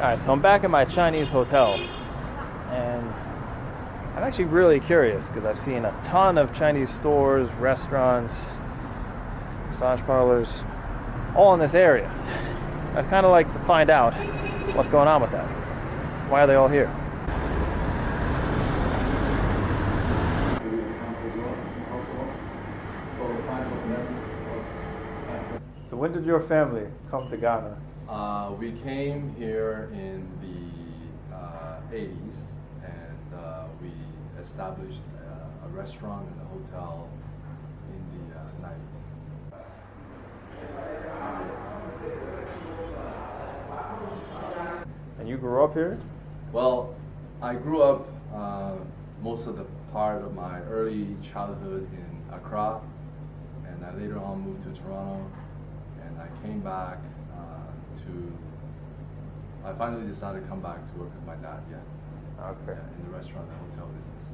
Alright, so I'm back at my Chinese hotel, and I'm actually really curious because I've seen a ton of Chinese stores, restaurants, massage parlors, all in this area. I'd kind of like to find out what's going on with that. Why are they all here? So when did your family come to Ghana? We came here in the 80s, and we established a restaurant and a hotel in the 90s. And you grew up here? Well, I grew up most of the part of my early childhood in Accra, and I later on moved to Toronto, and I came back I finally decided to come back to work with my dad, Okay. in the restaurant and hotel business.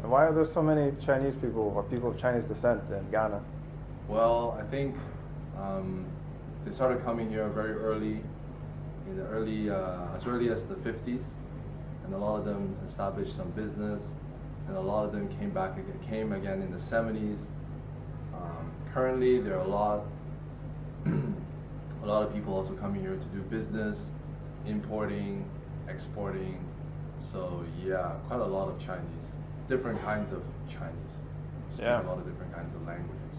And why are there so many Chinese people or people of Chinese descent in Ghana? Well, I think they started coming here very early, in the as early as the 50s, and a lot of them established some business, and a lot of them came again in the 70s. Currently, there are a lot of people also coming here to do business, importing, exporting. So yeah, quite a lot of Chinese, different kinds of Chinese. So Yeah. a lot of different kinds of languages.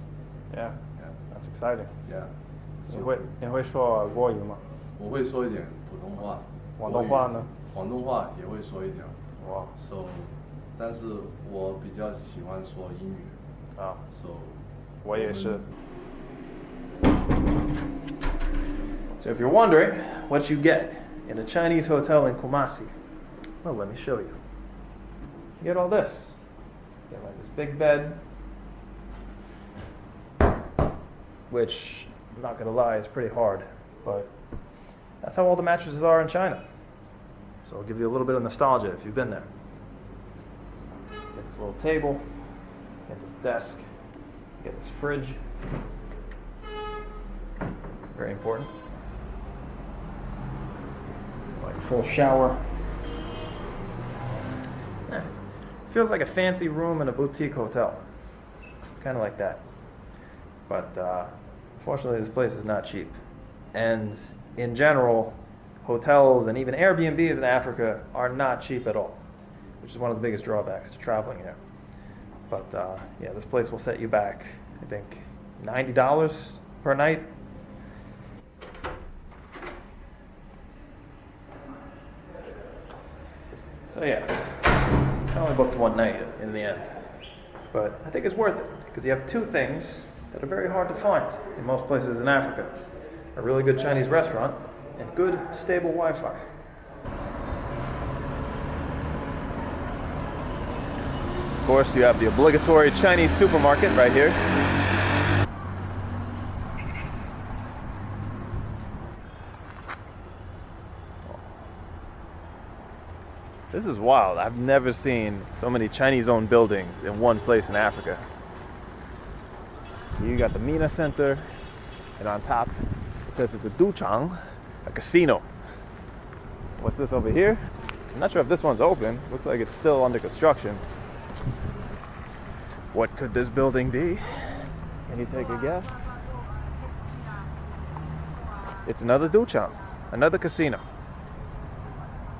Yeah, Yeah, that's exciting. yeah. 你会说国语吗？我会说一点普通话，广东话呢？广东话也会说一点。哇 So， 但是我比较喜欢说英语。啊 So， 我也是。So if you're wondering what you get in a Chinese hotel in Kumasi, well, let me show you. You get all this. You get like this big bed, which, I'm not gonna lie, is pretty hard, but that's how all the mattresses are in China. So I'll give you a little bit of nostalgia if you've been there. Get this little table, get this desk, get this fridge. Very important. Like full shower. Yeah. Feels like a fancy room in a boutique hotel. Kind of like that. But unfortunately, this place is not cheap. And in general, hotels and even Airbnbs in Africa are not cheap at all, which is one of the biggest drawbacks to traveling here. But yeah, this place will set you back, I think, $90 per night. So yeah, I only booked one night in the end. But I think it's worth it, because you have two things that are very hard to find in most places in Africa. A really good Chinese restaurant and good, stable Wi-Fi. Of course, you have the obligatory Chinese supermarket right here. This is wild. I've never seen so many Chinese-owned buildings in one place in Africa. You got the Mina Center, and on top it says it's a duchang, a casino. What's this over here? I'm not sure if this one's open. Looks like it's still under construction. What could this building be? Can you take a guess? It's another duchang, another casino.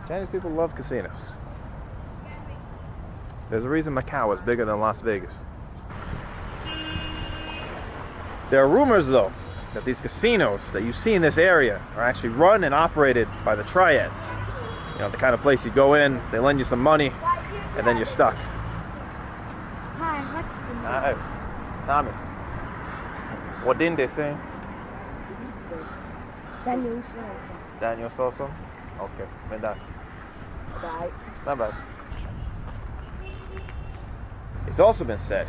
Chinese people love casinos. There's a reason Macau is bigger than Las Vegas. There are rumors, though, that these casinos that you see in this area are actually run and operated by the triads. You know, the kind of place you go in, they lend you some money, and then you're stuck. Hi, what's the name? Hi, Tommy. What didn't they say? Daniel Sosa. Daniel Sosa? Okay, Mendas. Bye. Bye-bye. It's also been said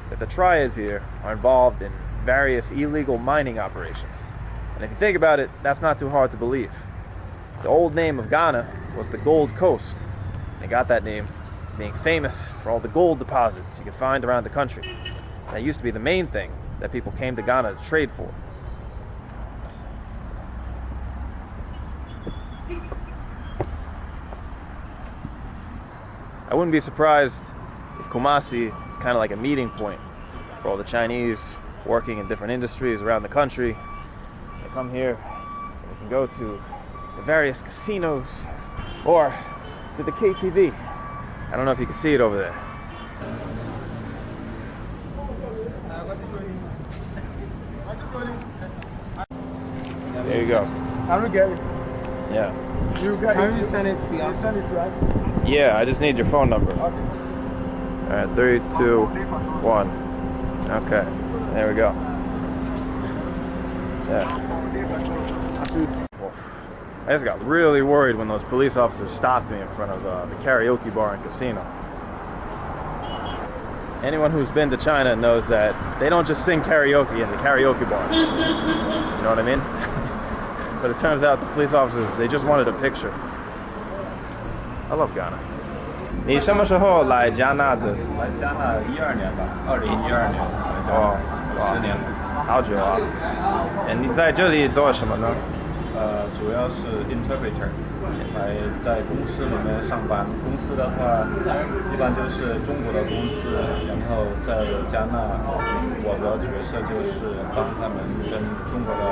that the triads here are involved in various illegal mining operations. And if you think about it, that's not too hard to believe. The old name of Ghana was the Gold Coast. And it got that name being famous for all the gold deposits you can find around the country. And it used to be the main thing that people came to Ghana to trade for. wouldn't be surprised if Kumasi is kind of like a meeting point for all the Chinese working in different industries around the country. They come here and they can go to the various casinos or to the KTV. I don't know if you can see it over there. There you go. I'm gonna get it. Yeah. Can you send it to us? Send it to us. Yeah, I just need your phone number. Okay. All right, 3, 2, 1. Okay, there we go. Yeah. I just got really worried when those police officers stopped me in front of the karaoke bar and casino. Anyone who's been to China knows that they don't just sing karaoke in the karaoke bars. You know what I mean? But it turns out the police officers, they just wanted a picture. I love Ghana. 你什么时候来加拿大的？来加拿大12年吧，2012年，哦， 10年了。好久啊！你在这里做什么呢？主要是 interpreter， 来在公司里面上班。公司的话，一般就是中国的公司，然后在加拿大，我的角色就是帮他们跟中国的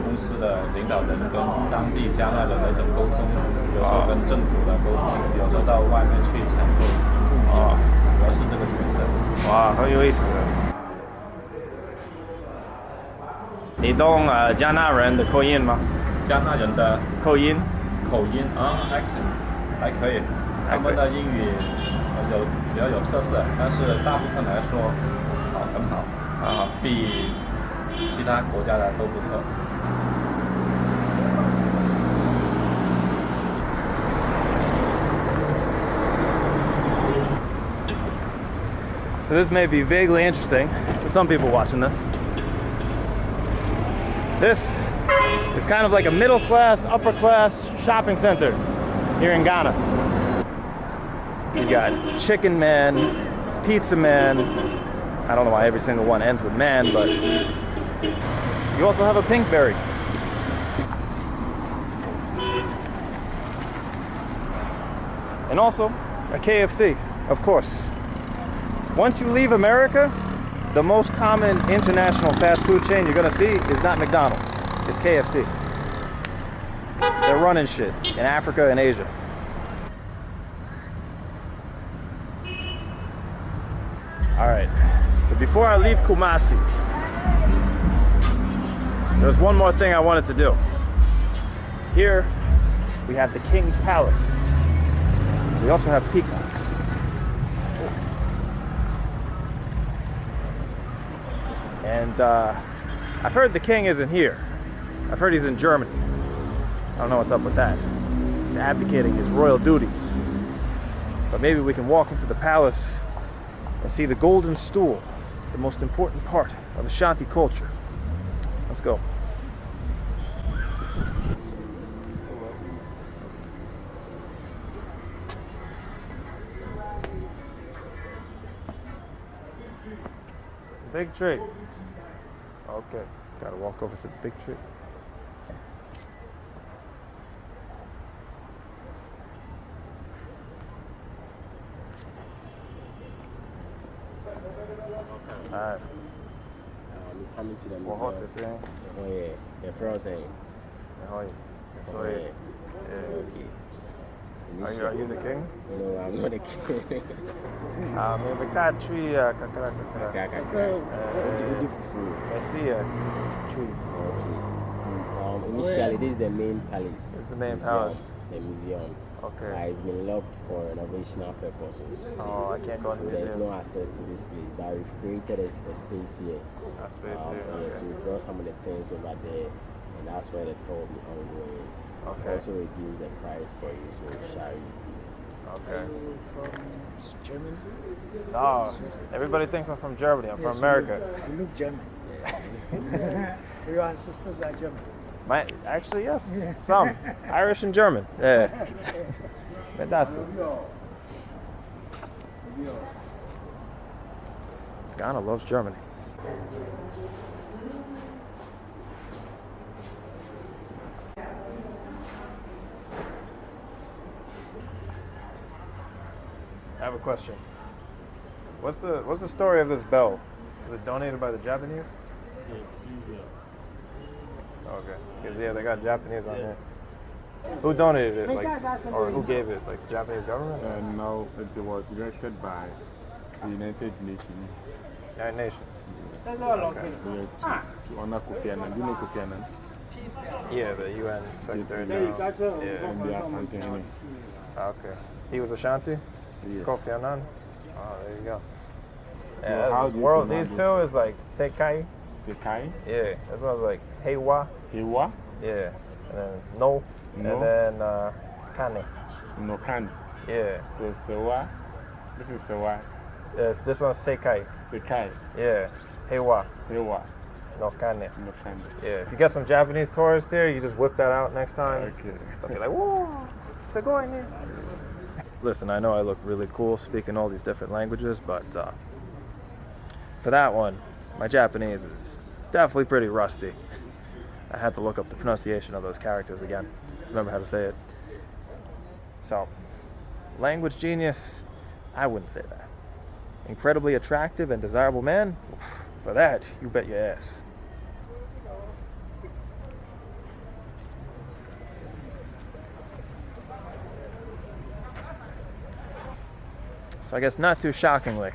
公司的领导人跟当地加拿大的那种沟通，有时候跟政府的沟通，有时候到外面去采购物品，主要是这个角色。哇，很有意思的。你懂加拿大人的口音吗？加拿大人的口音accent 还可以，他们的英语比较有特色，但是大部分来说很好啊，比其他国家的都不错。So this may be vaguely interesting to some people watching this. This is kind of like a middle class, upper class shopping center here in Ghana. You got Chicken Man, Pizza Man. I don't know why every single one ends with man, but you also have a Pinkberry. And also a KFC, of course. Once you leave America, the most common international fast food chain you're gonna see is not McDonald's, it's KFC. They're running shit in Africa and Asia. All right, so before I leave Kumasi, there's one more thing I wanted to do. Here, we have the King's Palace. We also have peacocks. And I've heard the king isn't here. I've heard he's in Germany. I don't know what's up with that. He's abdicating his royal duties. But maybe we can walk into the palace and see the golden stool, the most important part of Ashanti culture. Let's go. Big tree. Okay, gotta walk over to the big tree. Alright. Coming to the What hot is museum. it? Oh yeah, the frozen. Okay. Are you the king? No, I'm not a king. Maybe cat tree. Tree. Initially, this is the main palace. It's the main museum, palace. The museum. Okay. It's been locked for renovational purposes. Oh, I can't go in So the there's museum. no access to this place, but we've created a space here. A space here. Yes, we brought some of the things over there, and that's where the tour will be ongoing. Okay. Also reduce the price for you, so shall you please. Okay. From Germany? No, everybody thinks I'm from Germany. I'm Yes, from America. You look German. Your ancestors are German. Actually, yes. Some. Irish and German. Yeah. But that's it. Ghana loves Germany. have a question. What's the story of this bell? Was it donated by the Japanese? Okay. Because yeah, they got Japanese on here. Who donated it? Like, or who gave it? Like the Japanese government? No, it was directed by the United Nations. United Nations. To honor Kofi Annan. Do you know Kofi Annan? Yeah, the UN Secretary General. Yeah. And the Ashanti. Okay. He was Ashanti? Yes. Kofi Annan? Oh, there you go. So Yeah, how this do you world, pronounce these this? two is like Sekai. Sekai? Yeah, this one's like Heiwa. Hewa? Yeah. And then No. No. And then Kane. Nokan. Yeah. So Sewa. This is Sewa. Yes, this one's Sekai. Sekai. Yeah. Heiwa. Hewa. No Kane. Nokan. Yeah. If you get some Japanese tourists here, you just whip that out next time. Okay. They'll be like, whoa, Sugoi ne. Listen, I know I look really cool speaking all these different languages, but for that one, my Japanese is definitely pretty rusty. I had to look up the pronunciation of those characters again to remember how to say it. So, language genius, I wouldn't say that. Incredibly attractive and desirable man, for that, you bet your ass. So I guess not too shockingly,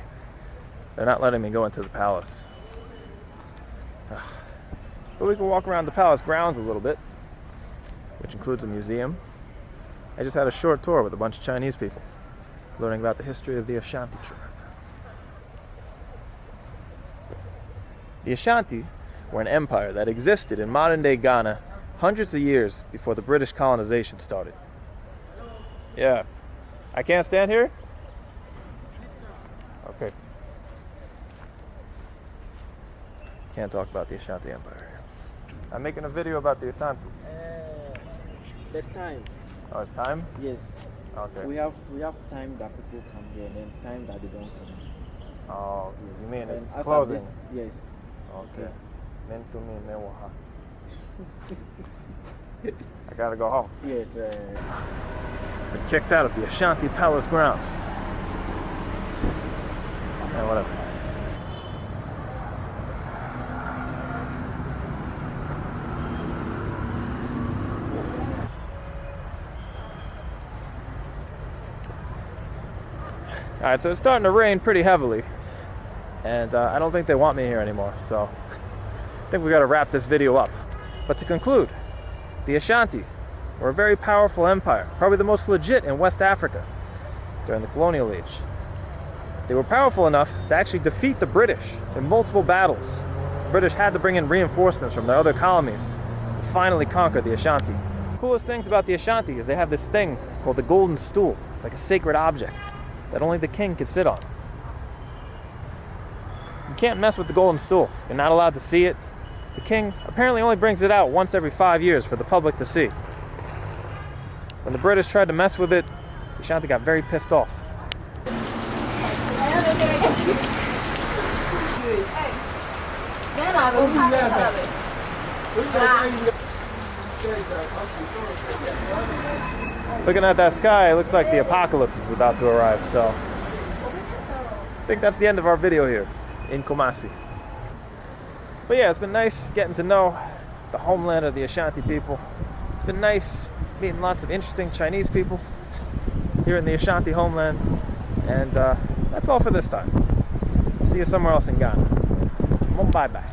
they're not letting me go into the palace. But we can walk around the palace grounds a little bit, which includes a museum. I just had a short tour with a bunch of Chinese people, learning about the history of the Ashanti tribe. The Ashanti were an empire that existed in modern-day Ghana hundreds of years before the British colonization started. Yeah. I can't stand here? Okay. Can't talk about the Ashanti Empire here. I'm making a video about the Ashanti. The time, Oh, it's time? yes. Okay. We have time that people come here and then time that they don't come. Oh, you mean And it's as of closing? this- yes. Okay. Men to me, men waha. I gotta go home. Yes. Been kicked out of the Ashanti Palace grounds. Yeah, whatever. Alright, so it's starting to rain pretty heavily. And I don't think they want me here anymore, so I think we gotta wrap this video up. But to conclude, the Ashanti were a very powerful empire, probably the most legit in West Africa during the colonial age. They were powerful enough to actually defeat the British in multiple battles. The British had to bring in reinforcements from their other colonies to finally conquer the Ashanti. The coolest things about the Ashanti is they have this thing called the golden stool. It's like a sacred object that only the king can sit on. You can't mess with the golden stool. You're not allowed to see it. The king apparently only brings it out once every 5 years for the public to see. When the British tried to mess with it, the Ashanti got very pissed off. Looking at that sky, it looks like the apocalypse is about to arrive, so I think that's the end of our video here in Kumasi. But yeah, it's been nice getting to know the homeland of the Ashanti people. It's been nice meeting lots of interesting Chinese people here in the Ashanti homeland. And that's all for this time. See you somewhere else in Ghana. Bye-bye.